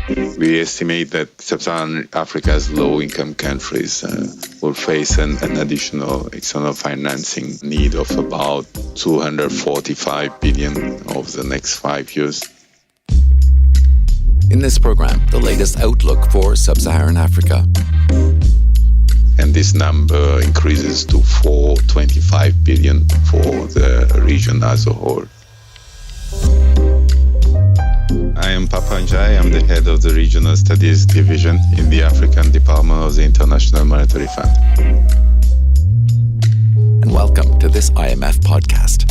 We estimate that Sub-Saharan Africa's low-income countries will face an additional external financing need of about 245 billion over the next 5 years. In this program, the latest outlook for Sub-Saharan Africa. And this number increases to 425 billion for the region as a whole. I am Papa Njai. I'm the head of the Regional Studies Division in the African Department of the International Monetary Fund. And welcome to this IMF podcast.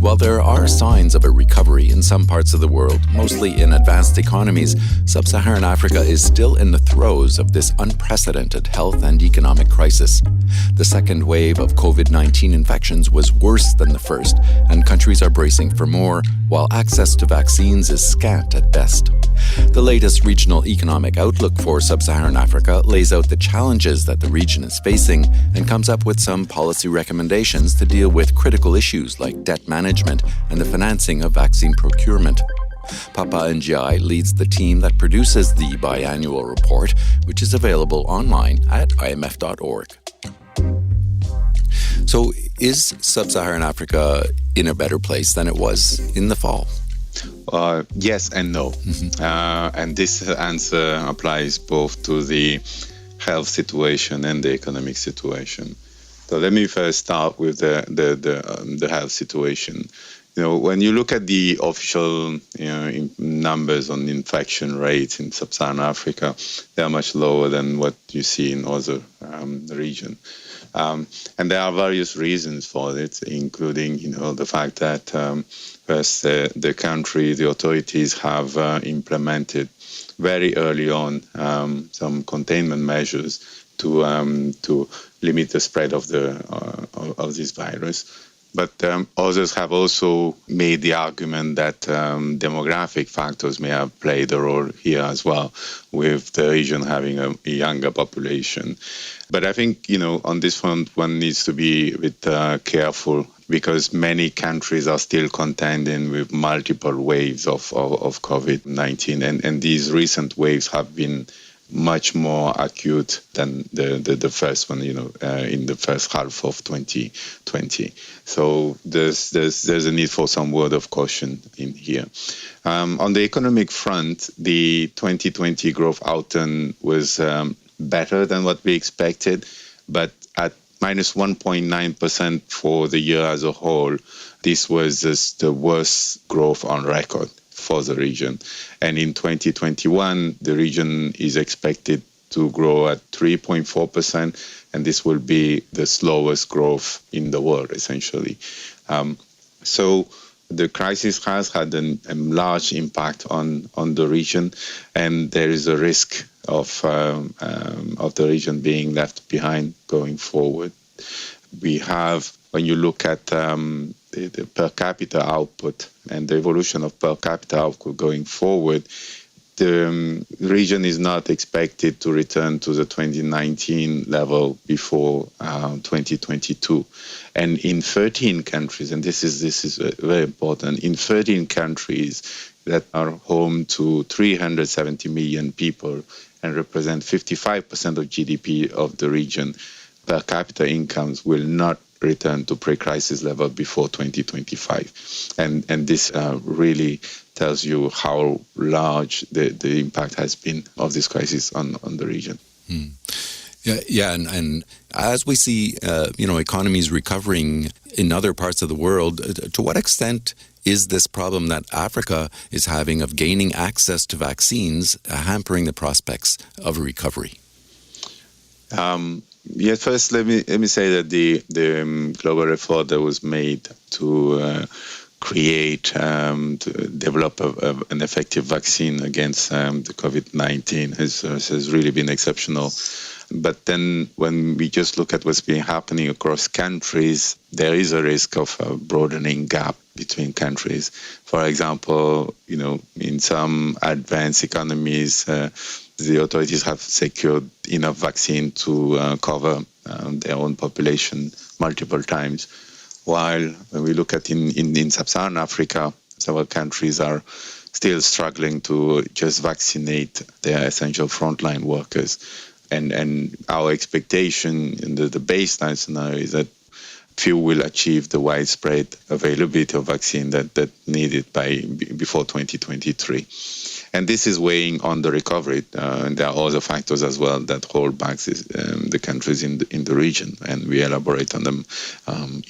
While there are signs of a recovery in some parts of the world, mostly in advanced economies, Sub-Saharan Africa is still in the throes of this unprecedented health and economic crisis. The second wave of COVID-19 infections was worse than the first, and countries are bracing for more, while access to vaccines is scant at best. The latest regional economic outlook for Sub-Saharan Africa lays out the challenges that the region is facing and comes up with some policy recommendations to deal with critical issues like debt management and the financing of vaccine procurement. Papa Njai leads the team that produces the biannual report, which is available online at imf.org. So, is Sub-Saharan Africa in a better place than it was in the fall? Yes and no. And this answer applies both to the health situation and the economic situation. So let me first start with the health situation. You know, when you look at the official numbers on infection rates in Sub-Saharan Africa, they are much lower than what you see in other regions. And there are various reasons for it, including, the fact that first the country, the authorities have implemented very early on some containment measures to limit the spread of this virus. But others have also made the argument that demographic factors may have played a role here as well, with the region having a younger population. But I think, on this front, one needs to be a bit careful, because many countries are still contending with multiple waves of COVID-19. And these recent waves have been much more acute than the first one, in the first half of 2020. So there's a need for some word of caution in here. On the economic front, the 2020 growth outturn was better than what we expected, but at minus 1.9% for the year as a whole, this was just the worst growth on record for the region. And in 2021, the region is expected to grow at 3.4%, and this will be the slowest growth in the world, essentially. So the crisis has had a large impact on the region, and there is a risk of the region being left behind going forward. We have, when you look at the per capita output and the evolution of per capita output going forward, the region is not expected to return to the 2019 level before 2022. And in 13 countries, and this is very important, in 13 countries that are home to 370 million people and represent 55% of GDP of the region, per capita incomes will not return to pre-crisis level before 2025. And this really tells you how large the impact has been of this crisis on the region. Yeah, and as we see, economies recovering in other parts of the world, to what extent is this problem that Africa is having of gaining access to vaccines hampering the prospects of a recovery? First, let me say that the global effort that was made to develop an effective vaccine against the COVID-19 has really been exceptional. But then when we just look at what's been happening across countries, there is a risk of a broadening gap between countries. For example, in some advanced economies, the authorities have secured enough vaccine to cover their own population multiple times. While when we look at in Sub-Saharan Africa, several countries are still struggling to just vaccinate their essential frontline workers. And our expectation in the baseline scenario is that few will achieve the widespread availability of vaccine that needed before 2023. And this is weighing on the recovery. And there are other factors as well that hold back the countries in the region, and we elaborate on them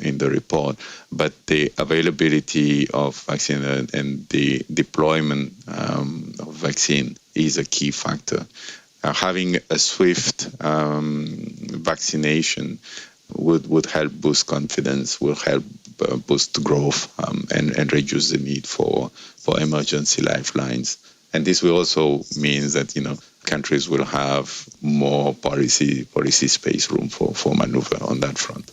in the report. But the availability of vaccine and the deployment of vaccine is a key factor. Having a swift vaccination would help boost confidence, will help boost growth, and reduce the need for emergency lifelines. And this will also mean that countries will have more policy space room for maneuver on that front.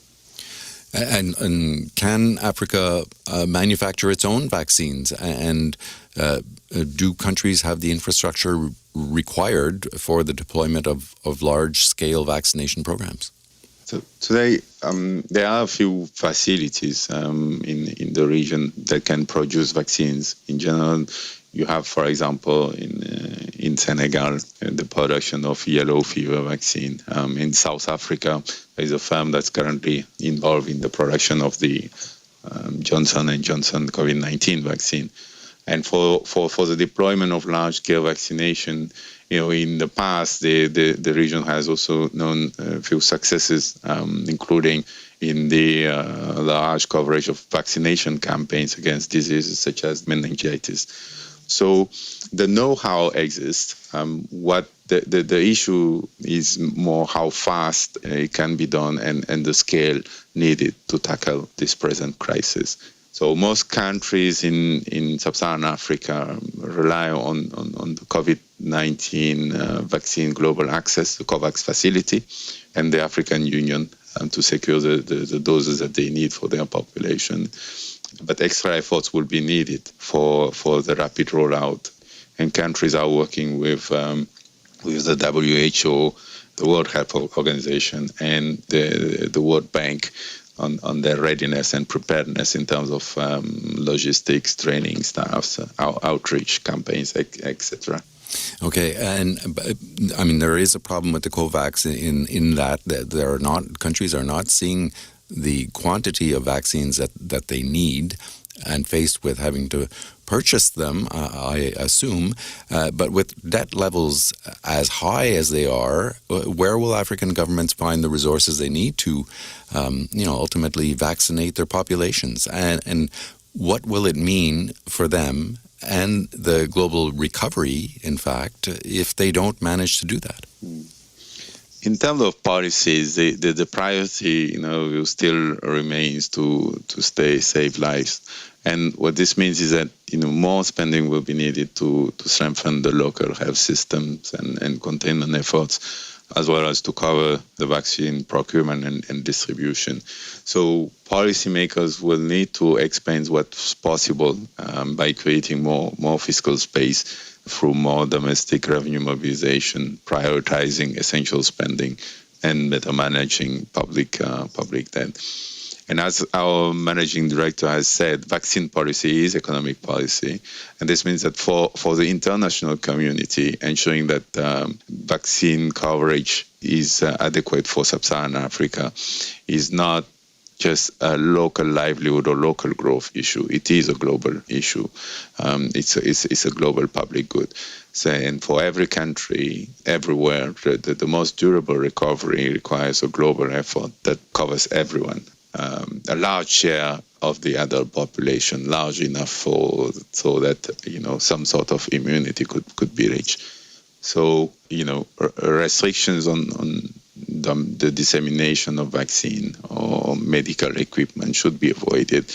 And can Africa manufacture its own vaccines? And do countries have the infrastructure required for the deployment of large-scale vaccination programs? So today, there are a few facilities in the region that can produce vaccines. In general, you have, for example, in Senegal, the production of yellow fever vaccine. In South Africa, there is a firm that's currently involved in the production of the Johnson & Johnson COVID-19 vaccine. And for the deployment of large-scale vaccination, in the past, the region has also known a few successes, including in the large coverage of vaccination campaigns against diseases such as meningitis. So the know-how exists. What the issue is more how fast it can be done and the scale needed to tackle this present crisis. So most countries in Sub-Saharan Africa rely on the COVID-19 vaccine global access, the COVAX facility, and the African Union to secure the doses that they need for their population. But extra efforts will be needed for the rapid rollout. And countries are working with the WHO, the World Health Organization, and the World Bank on their readiness and preparedness in terms of logistics, training, staffs, outreach campaigns, etc. Okay, and I mean there is a problem with the COVAX in that countries are not seeing the quantity of vaccines that they need, and faced with having to purchase them, I assume. But with debt levels as high as they are, where will African governments find the resources they need to, ultimately vaccinate their populations? And what will it mean for them and the global recovery, in fact, if they don't manage to do that? In terms of policies, the priority, still remains to save lives. And what this means is that, more spending will be needed to strengthen the local health systems and containment efforts, as well as to cover the vaccine procurement and distribution. So policymakers will need to expand what's possible by creating more fiscal space through more domestic revenue mobilization, prioritizing essential spending, and better managing public debt. And as our managing director has said, vaccine policy is economic policy. And this means that for the international community, ensuring that vaccine coverage is adequate for Sub-Saharan Africa is not just a local livelihood or local growth issue. It is a global issue. It's a global public good. So, and for every country, everywhere, the most durable recovery requires a global effort that covers everyone. A large share of the adult population, large enough so that some sort of immunity could be reached. So restrictions on the dissemination of vaccine or medical equipment should be avoided,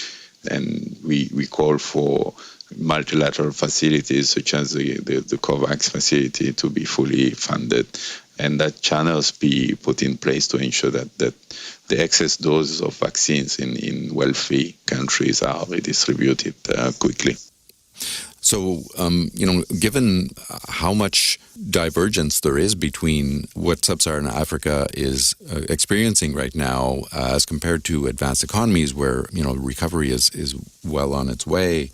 and we call for multilateral facilities such as the COVAX facility to be fully funded, and that channels be put in place to ensure that the excess doses of vaccines in wealthy countries are redistributed quickly. So, given how much divergence there is between what Sub-Saharan Africa is experiencing right now as compared to advanced economies where, recovery is well on its way,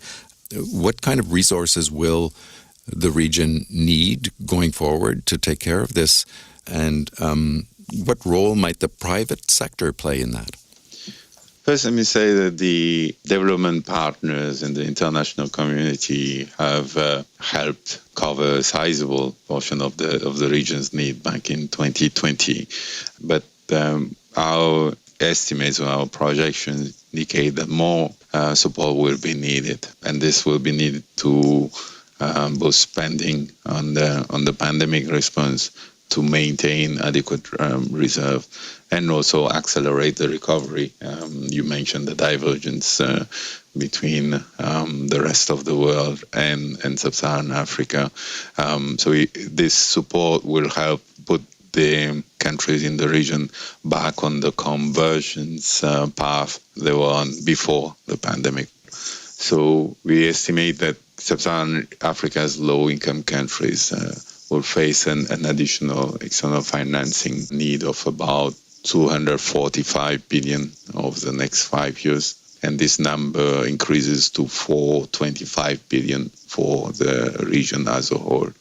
What kind of resources will the region need going forward to take care of this? And what role might the private sector play in that? First, let me say that the development partners and the international community have helped cover a sizable portion of the region's need back in 2020. But our estimates or our projections indicate that more support will be needed, and this will be needed to both spending on the pandemic response to maintain adequate reserve and also accelerate the recovery. You mentioned the divergence between the rest of the world and Sub-Saharan Africa. This support will help put the countries in the region back on the convergence path they were on before the pandemic. So we estimate that Sub-Saharan Africa's low-income countries will face an additional external financing need of about 245 billion over the next 5 years. And this number increases to 425 billion for the region as a whole.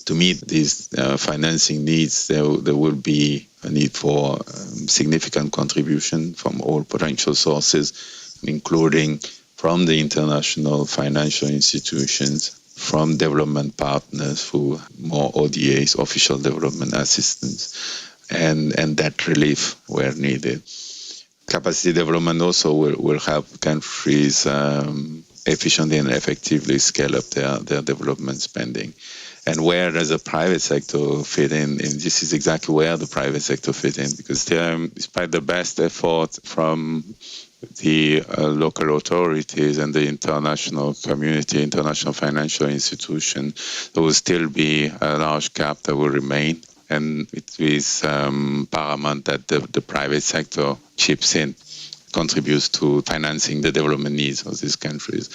To meet these financing needs, there will be a need for significant contribution from all potential sources, including from the international financial institutions, from development partners through more ODAs, official development assistance, and debt relief where needed. Capacity development also will help countries efficiently and effectively scale up their development spending. And where does the private sector fit in? And this is exactly where the private sector fit in, because despite the best effort from the local authorities and the international community, international financial institution, there will still be a large gap that will remain. And it is paramount that the private sector chips in, contributes to financing the development needs of these countries.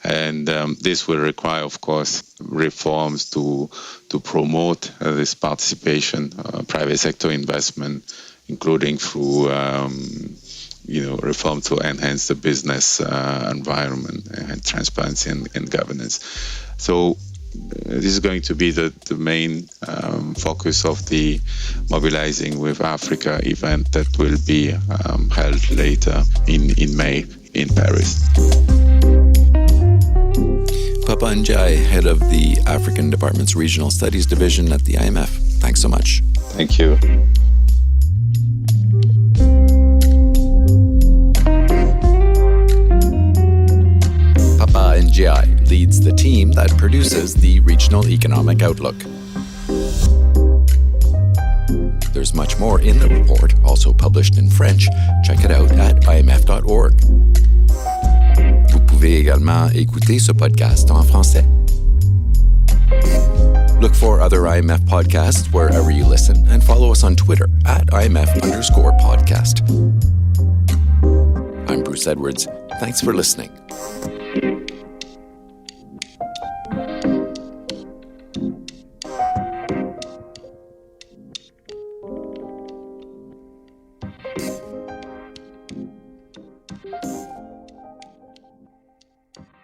And this will require, of course, reforms to promote this participation, private sector investment, including through reform to enhance the business environment and transparency and governance. So this is going to be the main focus of the Mobilizing with Africa event that will be held later in May in Paris. Papa Njai, head of the African Department's Regional Studies Division at the IMF. Thanks so much. Thank you. Papa Njai leads the team that produces the Regional Economic Outlook. There's much more in the report, also published in French. Check it out at imf.org. Vous pouvez également écouter ce podcast en français. Look for other IMF podcasts wherever you listen and follow us on Twitter at IMF_podcast. I'm Bruce Edwards. Thanks for listening.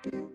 Thank you.